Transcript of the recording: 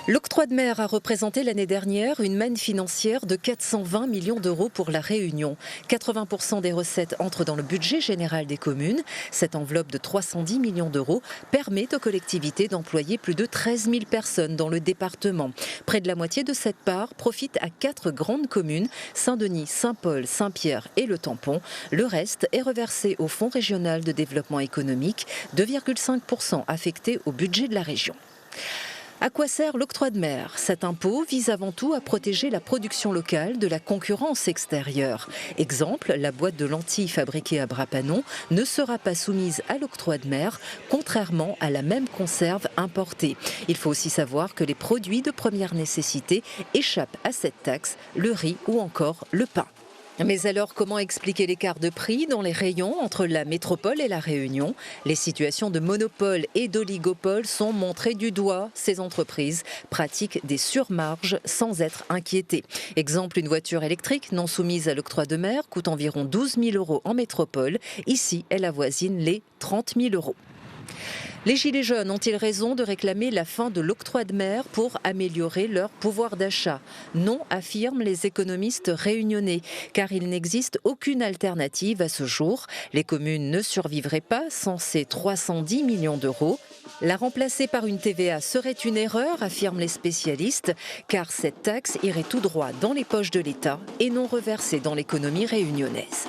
L'octroi de mer a représenté l'année dernière une manne financière de 420 millions d'euros pour la Réunion. 80% des recettes entrent dans le budget général des communes. Cette enveloppe de 310 millions d'euros permet aux collectivités d'employer plus de 13 000 personnes dans le département. Près de la moitié de cette part profite à 4 grandes communes, Saint-Denis, Saint-Paul, Saint-Pierre et le Tampon. Le reste est reversé au Fonds régional de développement économique, 2,5% affectés au budget de la région. À quoi sert l'octroi de mer? Cet impôt vise avant tout à protéger la production locale de la concurrence extérieure. Exemple, la boîte de lentilles fabriquée à Brapanon ne sera pas soumise à l'octroi de mer, contrairement à la même conserve importée. Il faut aussi savoir que les produits de première nécessité échappent à cette taxe, le riz ou encore le pain. Mais alors, comment expliquer l'écart de prix dans les rayons entre la métropole et la Réunion? Les situations de monopole et d'oligopole sont montrées du doigt. Ces entreprises pratiquent des surmarges sans être inquiétées. Exemple, une voiture électrique non soumise à l'octroi de mer coûte environ 12 000 euros en métropole. Ici, elle avoisine les 30 000 euros. Les Gilets jaunes ont-ils raison de réclamer la fin de l'octroi de mer pour améliorer leur pouvoir d'achat? Non, affirment les économistes réunionnais, car il n'existe aucune alternative à ce jour. Les communes ne survivraient pas sans ces 310 millions d'euros. La remplacer par une TVA serait une erreur, affirment les spécialistes, car cette taxe irait tout droit dans les poches de l'État et non reversée dans l'économie réunionnaise.